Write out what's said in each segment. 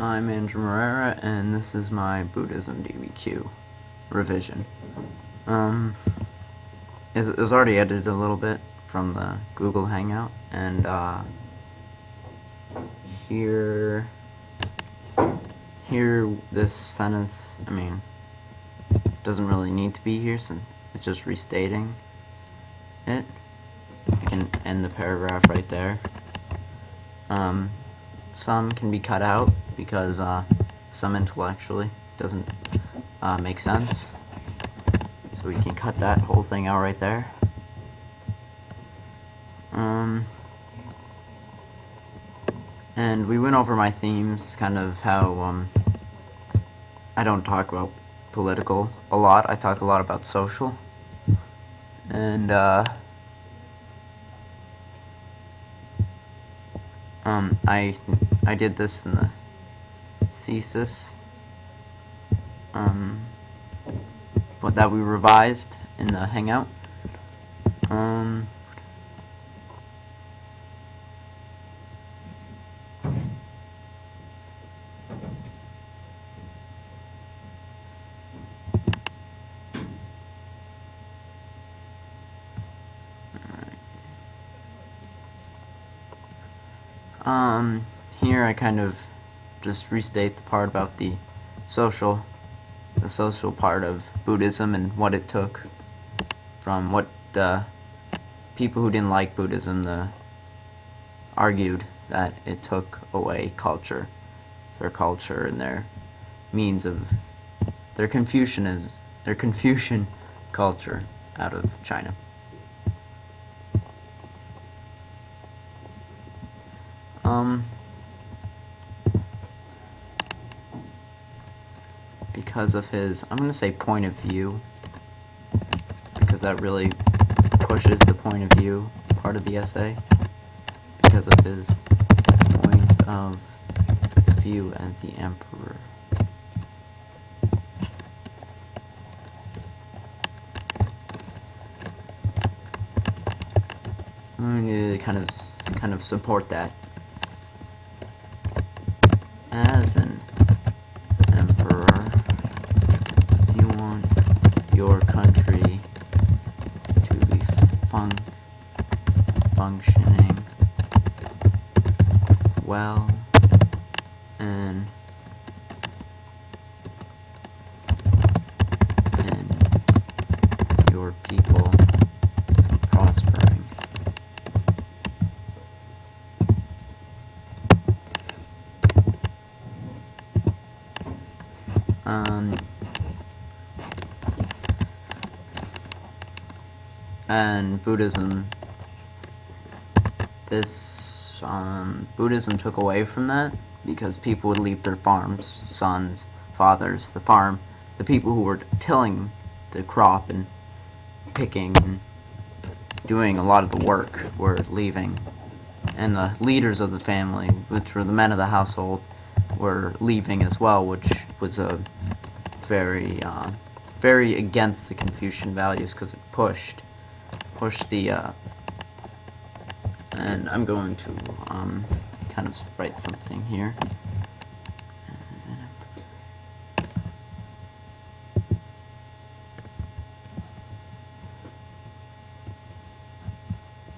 I'm Andrew Morera, and this is my Buddhism DBQ revision. It was already edited a little bit from the Google Hangout, and here this sentence, doesn't really need to be here since it's just restating it. I can end the paragraph right there. Some can be cut out because some intellectually doesn't make sense. So we can cut that whole thing out right there. And we went over my themes, kind of how I don't talk about political a lot. I talk a lot about social. And I did this in the thesis, but that we revised in the Hangout. Here I kind of just restate the part about the social part of Buddhism and what it took from what the people who didn't like Buddhism argued that it took away their culture and their means of their Confucian culture out of China. Because of his, I'm going to say point of view, because that really pushes the point of view part of the essay, because of his point of view as the emperor. I'm going to kind of support that. As an emperor, you want your country to be functioning well and your people prospering. And Buddhism, Buddhism took away from that because people would leave their farms, sons, fathers, the farm, the people who were tilling the crop and picking and doing a lot of the work were leaving, and the leaders of the family, which were the men of the household, were leaving as well, which was a very against the Confucian values because it pushed the and I'm going to kind of write something here.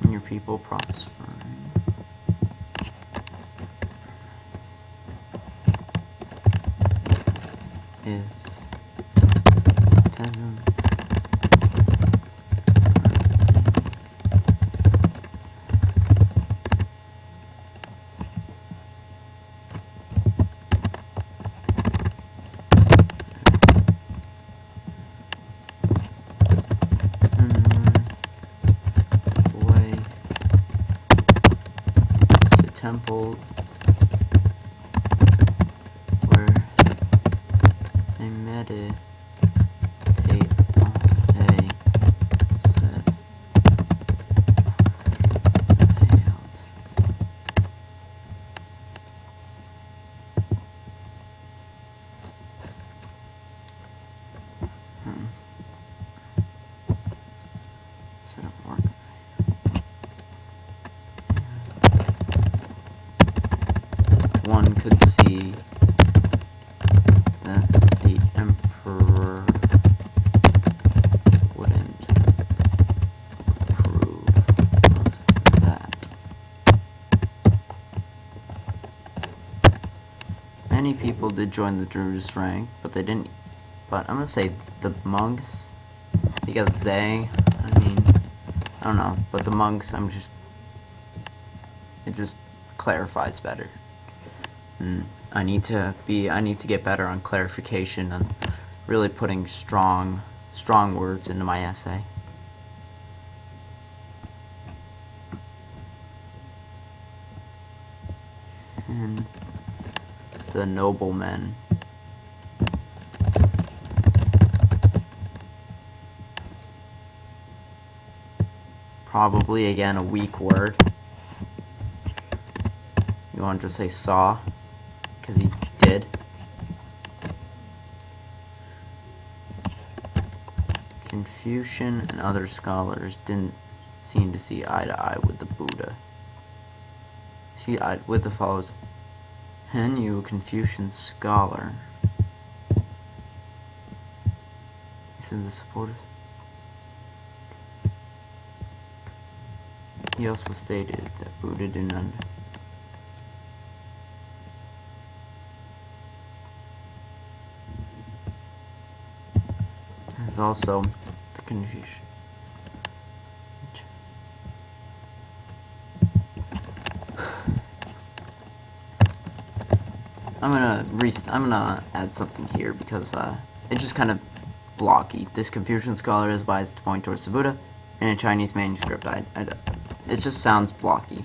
And your people prospering. If peasant way to temples where they meditate on a set layout. Set up work. One could see that the emperor wouldn't approve of that. Many people did join the Druze rank, but they didn't. But I'm gonna say the monks, because I don't know, but the monks, it just clarifies better. And I need to get better on clarification and really putting strong words into my essay. And the noblemen. Probably, again, a weak word. You want to just say saw, because he did. Confucian and other scholars didn't seem to see eye to eye with the Buddha. See eye with the follows. Han Yu, a Confucian scholar. He said the supporters. He also stated that Buddha didn't There's also the Confucian. I'm gonna add something here because it's just kind of blocky. This Confucian scholar is biased to point towards the Buddha in a Chinese manuscript. It just sounds blocky.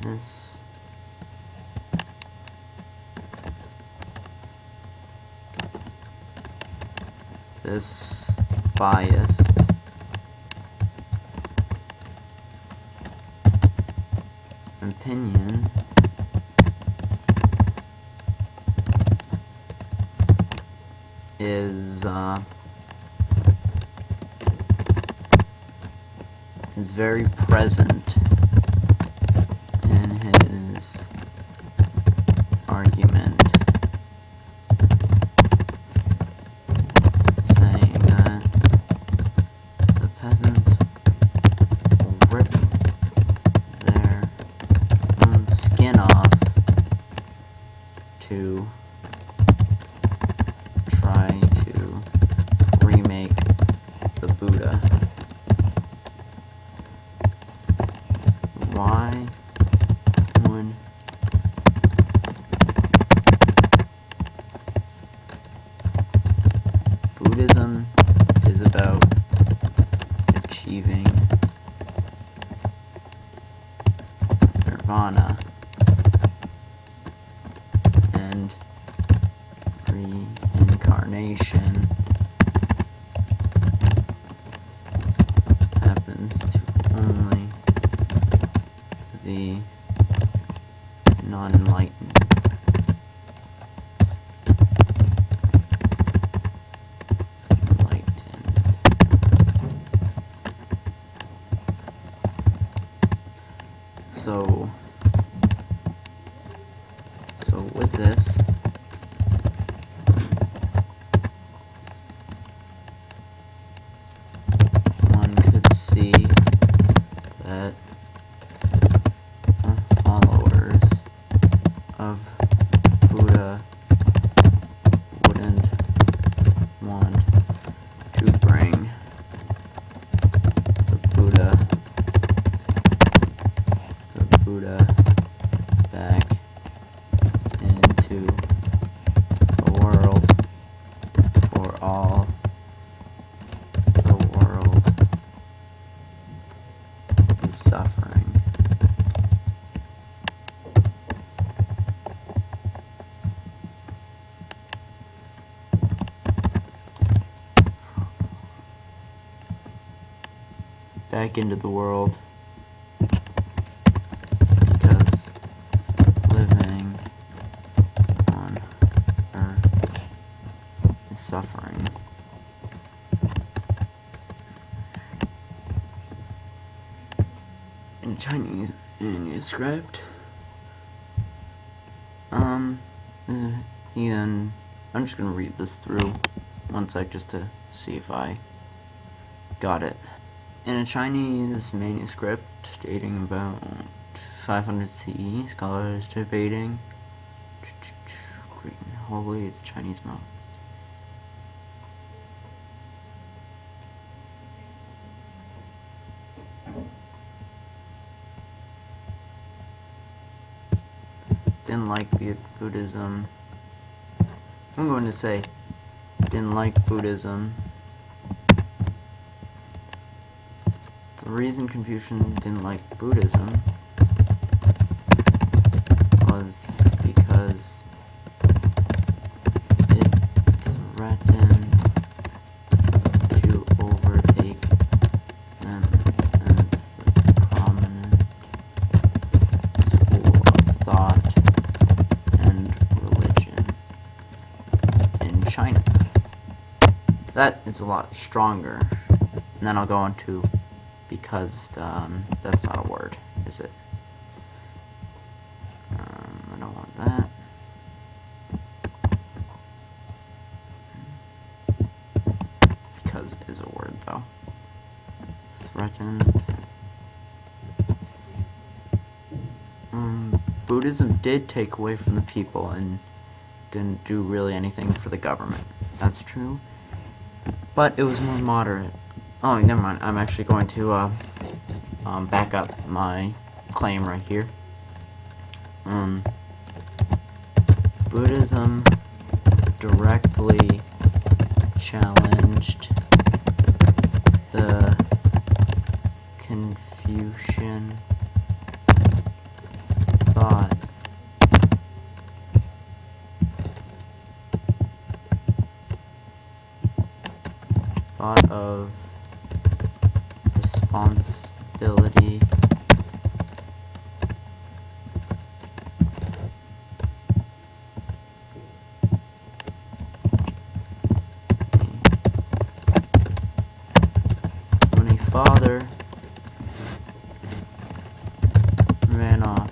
This biased opinion is very present in his argument, saying that the peasants will rip their own skin off to try to remake the Buddha. Why would Buddhism is about achieving nirvana and reincarnation happens to only the non-enlightened. So with this, one could see that followers of Buddha wouldn't want to bring the Buddha back into the world for all the world is suffering. Back into the world because living on Earth is suffering. In Chinese manuscript, he I'm just gonna read this through one sec just to see if I got it. In a Chinese manuscript dating about 500 CE, scholars debating holy the Chinese monk. Didn't like Buddhism. I'm going to say didn't like Buddhism. The reason Confucian didn't like Buddhism was because it threatened to overtake them as the prominent school of thought and religion in China. That is a lot stronger. And then I'll go on to because that's not a word, is it? I don't want that. Because is a word, though. Threatened. Buddhism did take away from the people and didn't do really anything for the government. That's true. But it was more moderate. Oh, never mind. I'm actually going to back up my claim right here. Buddhism directly challenged the Confucian thought of responsibility when a father ran off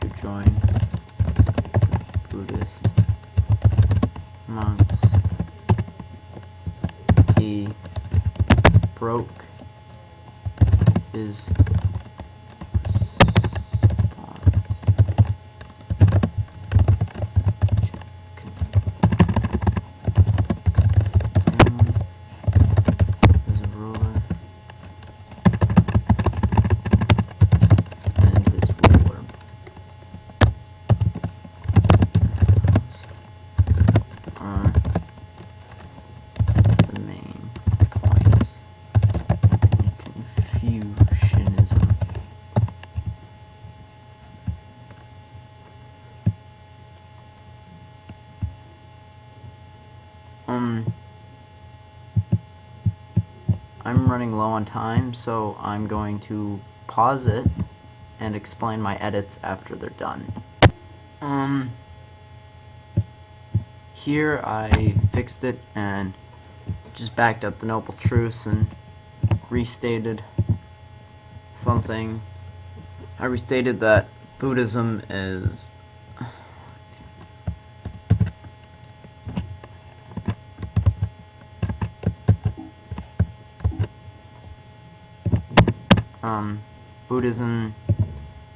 to join Buddhist monks, he broke his response as a ruler and his ruler. Are the main points in Confucianism. I'm running low on time, so I'm going to pause it and explain my edits after they're done. Here I fixed it and just backed up the Noble Truths and restated something. I restated that Buddhism is Buddhism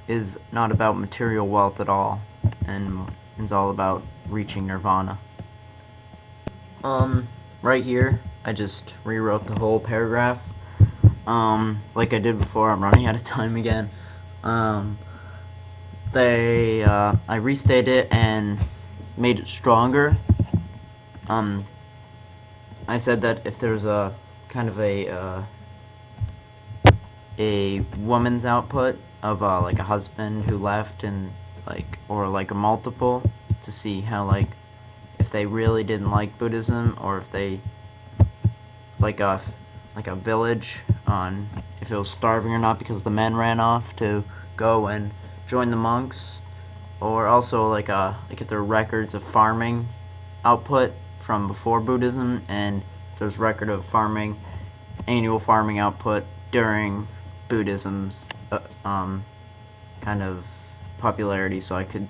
is not about material wealth at all, and it's all about reaching nirvana. Right here, I just rewrote the whole paragraph. Like I did before, I'm running out of time again. I restated it and made it stronger. I said that if there's a kind of a woman's output of like a husband who left and or like a multiple, to see how if they really didn't like Buddhism, or if they like a village on if it was starving or not because the men ran off to go and join the monks, or also if there are records of farming output from before Buddhism, and if there's record of annual farming output during Buddhism's kind of popularity, so I could